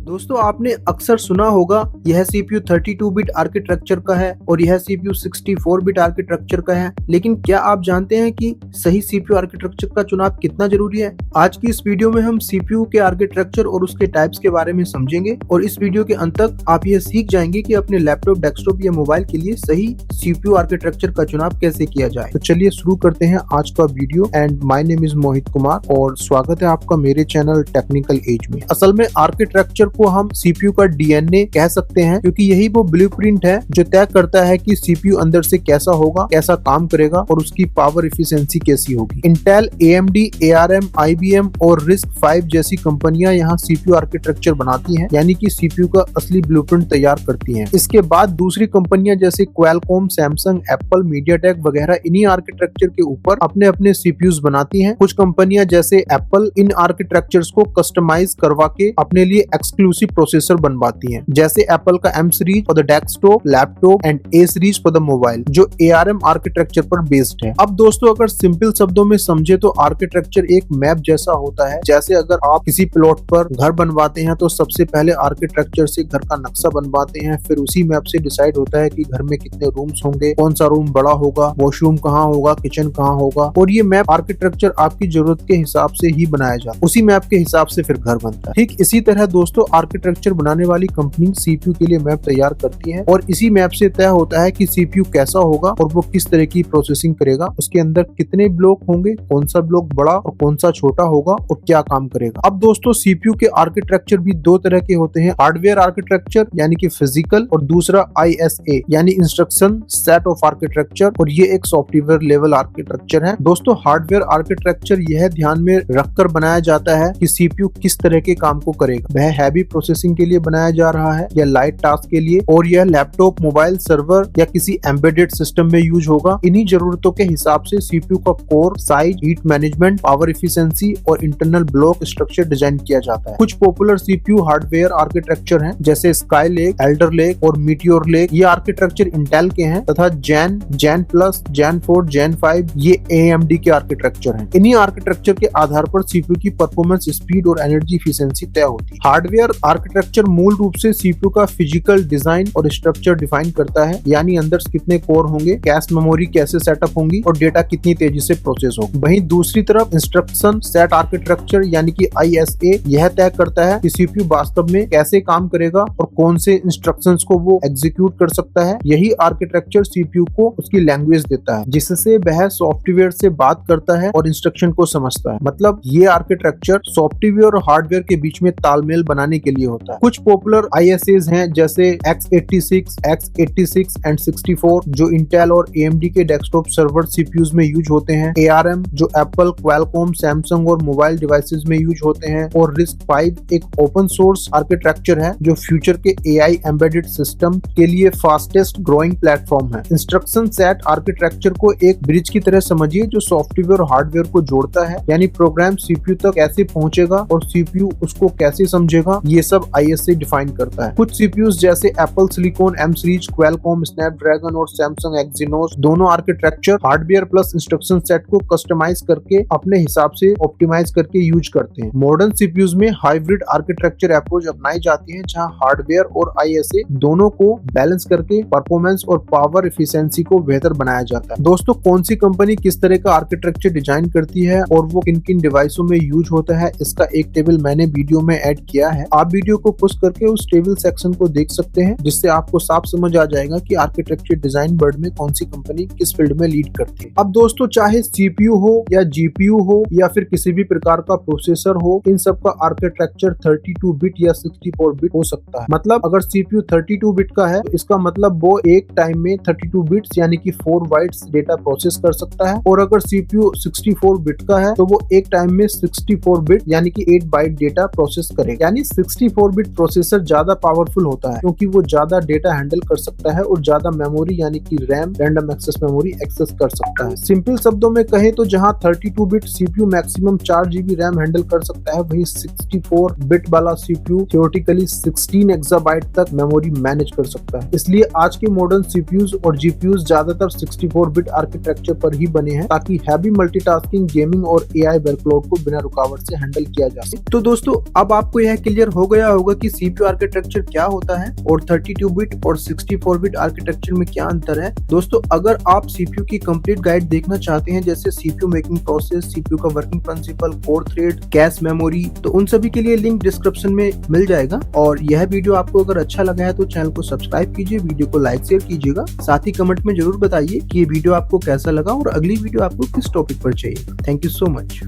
दोस्तों आपने अक्सर सुना होगा यह CPU 32 बिट आर्किटेक्चर का है और यह CPU 64 बिट आर्किटेक्चर का है, लेकिन क्या आप जानते हैं कि सही CPU आर्किटेक्चर का चुनाव कितना जरूरी है। आज की इस वीडियो में हम CPU के आर्किटेक्चर और उसके टाइप्स के बारे में समझेंगे और इस वीडियो के अंत तक आप यह सीख जाएंगे कि अपने लैपटॉप, डेस्कटॉप या मोबाइल के लिए सही CPU आर्किटेक्चर का चुनाव कैसे किया जाए। तो चलिए शुरू करते हैं आज का video. And my name is Mohit Kumar और स्वागत है आपका मेरे चैनल टेक्निकल एज में। असल में आर्किटेक्चर को हम CPU का DNA कह सकते हैं, क्योंकि यही वो ब्लूप्रिंट है जो तय करता है कि CPU अंदर से कैसा होगा, कैसा काम करेगा और उसकी पावर एफिशिएंसी कैसी होगी। इंटेल, AMD, ARM, IBM और RISC-V जैसी कंपनियां यहाँ CPU आर्किटेक्चर बनाती हैं, यानी कि CPU का असली ब्लूप्रिंट तैयार करती हैं। इसके बाद दूसरी कंपनियां जैसे क्वालकॉम, सैमसंग, एप्पल, मीडियाटेक वगैरह इन्हीं आर्किटेक्चर के ऊपर अपने अपने CPUs बनाती हैं। कुछ कंपनियां जैसे एप्पल इन आर्किटेक्चर्स को कस्टमाइज करवा के अपने लिए एक्सक्लूसिव प्रोसेसर बनवाती हैं, जैसे एप्पल का M series for the desktop, laptop and A series for the mobile, जो ARM आर्किटेक्चर पर बेस्ड है। अब दोस्तों अगर सिंपल शब्दों में समझे तो आर्किटेक्चर एक मैप जैसा होता है। जैसे अगर आप किसी प्लॉट पर घर बनवाते हैं तो सबसे पहले आर्किटेक्चर से घर का नक्शा बनवाते हैं, फिर उसी मैप से डिसाइड होता है कि घर में कितने रूम्स होंगे, कौन सा रूम बड़ा होगा, वॉशरूम कहाँ होगा, किचन कहाँ होगा, और ये मैप आर्किटेक्चर आपकी जरूरत के हिसाब से ही बनाया जाता है। उसी मैप के हिसाब से फिर घर बनता है। ठीक इसी तरह दोस्तों आर्किटेक्चर बनाने वाली कंपनी CPU के लिए मैप तैयार करती है और इसी मैप से तय होता है कि CPU कैसा होगा और वो किस तरह की प्रोसेसिंग करेगा, उसके अंदर कितने ब्लॉक होंगे, कौन सा ब्लॉक बड़ा और कौन सा छोटा होगा और क्या काम करेगा। अब दोस्तों CPU के आर्किटेक्चर भी दो तरह के होते हैं, हार्डवेयर आर्किटेक्चर यानी कि फिजिकल, और दूसरा ISA यानी इंस्ट्रक्शन सेट ऑफ आर्किटेक्चर, और ये एक सॉफ्टवेयर लेवल आर्किटेक्चर है। दोस्तों हार्डवेयर आर्किटेक्चर यह ध्यान में रखकर बनाया जाता है कि CPU किस तरह के काम को करेगा, वह हैवी प्रोसेसिंग के लिए बनाया जा रहा है या लाइट टास्क के लिए, और यह लैपटॉप, मोबाइल, सर्वर या किसी एम्बेडेड सिस्टम में यूज होगा। इन्हीं जरूरतों के हिसाब से CPU का core, size, heat management, power efficiency और इंटरनल ब्लॉक स्ट्रक्चर डिजाइन किया जाता है। कुछ पॉपुलर CPU हार्डवेयर आर्किटेक्चर हैं जैसे स्काई लेक, एल्डर लेक और मीटियोर लेक। ये आर्किटेक्चर इंटेल के हैं, तथा जैन प्लस, जैन 4, जैन 5 ये AMD के आर्किटेक्चर हैं। इन्हीं आर्किटेक्चर के आधार पर CPU की परफॉर्मेंस, स्पीड और एनर्जी एफिशिएंसी तय होती है। हार्डवेयर आर्किटेक्चर मूल रूप से CPU का फिजिकल डिजाइन और स्ट्रक्चर डिफाइन करता है, यानी अंदर कितने कोर होंगे, कैश मेमोरी कैसे सेटअप होंगी और डेटा कितनी तेजी से प्रोसेस होगा। वहीं दूसरी तरफ इंस्ट्रक्शन सेट आर्किटेक्चर यानी कि ISA यह तय करता है कि CPU वास्तव में कैसे काम करेगा और कौन से इंस्ट्रक्शंस को वो एग्जीक्यूट कर सकता है। यही आर्किटेक्चर CPU को उसकी लैंग्वेज देता है, जिससे वह सॉफ्टवेयर से बात करता है और इंस्ट्रक्शन को समझता है। मतलब ये आर्किटेक्चर सॉफ्टवेयर और हार्डवेयर के बीच में तालमेल बनाने के लिए होता है। कुछ पॉपुलर ISAs हैं जैसे x86, x86 एंड 64 जो इंटेल और AMD के डेस्कटॉप सर्वर CPUs में यूज होते हैं, ARM जो एप्पल, क्वालकॉम, सैमसंग और मोबाइल डिवाइसेस में यूज होते हैं, और RISC-V एक ओपन सोर्स आर्किटेक्चर है जो फ्यूचर के AI एम्बेडेड सिस्टम के लिए फास्टेस्ट ग्रोइंग प्लेटफॉर्म है। इंस्ट्रक्शन सेट आर्किटेक्चर को एक ब्रिज की तरह समझिए जो सॉफ्टवेयर और हार्डवेयर को जोड़ता है, यानी प्रोग्राम CPU तक कैसे पहुंचेगा और CPU उसको कैसे समझेगा, ये सब ISA डिफाइन करता है। कुछ CPUs जैसे Apple silicon M series, Qualcomm Snapdragon और सैमसंग एक्सिनोस दोनों architecture hardware plus instruction set को कस्टमाइज करके अपने हिसाब से ऑप्टिमाइज करके यूज करते हैं। मॉडर्न CPUs में हाइब्रिड आर्किटेक्चर अप्रोच अपनाई जाती है, जहां हार्डवेयर और ISA दोनों को बैलेंस करके परफॉर्मेंस और पावर एफिशिएंसी को बेहतर बनाया जाता है। दोस्तों कौन सी कंपनी किस तरह का आर्किटेक्चर डिजाइन करती है और वो किन किन डिवाइसों में यूज होता है, इसका एक टेबल मैंने वीडियो में ऐड किया है। आप वीडियो को पुश करके उस टेबल सेक्शन को देख सकते हैं, जिससे आपको साफ समझ आ जाएगा कि आर्किटेक्चर डिजाइन वर्ड में कौन सी कंपनी किस फील्ड में लीड करती है। अब दोस्तों चाहे CPU हो या GPU हो या फिर किसी भी प्रकार का प्रोसेसर हो, इन सब का आर्किटेक्चर 32 बिट या 64 बिट हो सकता है। मतलब अगर CPU 32 बिट का है तो इसका मतलब वो एक टाइम में 32 बिट्स यानी कि 4 बाइट्स डेटा प्रोसेस कर सकता है, और अगर CPU 64 बिट का है तो वो एक टाइम में 64 बिट यानी कि 8 बाइट डेटा प्रोसेस करेगा। यानी 64 बिट प्रोसेसर ज्यादा पावरफुल होता है क्योंकि वो ज्यादा डेटा हैंडल कर सकता है और ज्यादा मेमोरी यानी कि RAM, random access memory access कर सकता है। सिंपल शब्दों में कहें तो जहां 32 bit CPU maximum 4 GB RAM handle कर सकता है, वहीं 64 बिट वाला CPU थियोरेटिकली 16 एक्साबाइट तक मेमोरी मैनेज कर सकता है। इसलिए आज के मॉडर्न CPUs और GPUs ज्यादातर 64 बिट आर्किटेक्चर पर ही बने हैं, ताकि हैवी मल्टीटास्किंग, गेमिंग और AI वर्कलोड को बिना रुकावट से हैंडल किया जा सके। तो दोस्तों अब आपको यह क्लियर हो गया होगा कि सीपीयू आर्किटेक्चर क्या होता है और 32 बिट और 64 बिट आर्किटेक्चर में क्या अंतर है। दोस्तों, अगर आप सीपीयू की कंप्लीट गाइड देखना चाहते हैं, जैसे सीपीयू मेकिंग प्रोसेस, सीपीयू का working principle, core thread, cache memory, तो उन सभी के लिए लिंक डिस्क्रिप्शन में मिल जाएगा। और यह वीडियो आपको अगर अच्छा लगा है तो चैनल को सब्सक्राइब कीजिए, वीडियो को लाइक शेयर कीजिएगा, साथ ही कमेंट में जरूर बताइए कि ये वीडियो आपको कैसा लगा और अगली वीडियो आपको किस टॉपिक पर चाहिए। Thank you so much.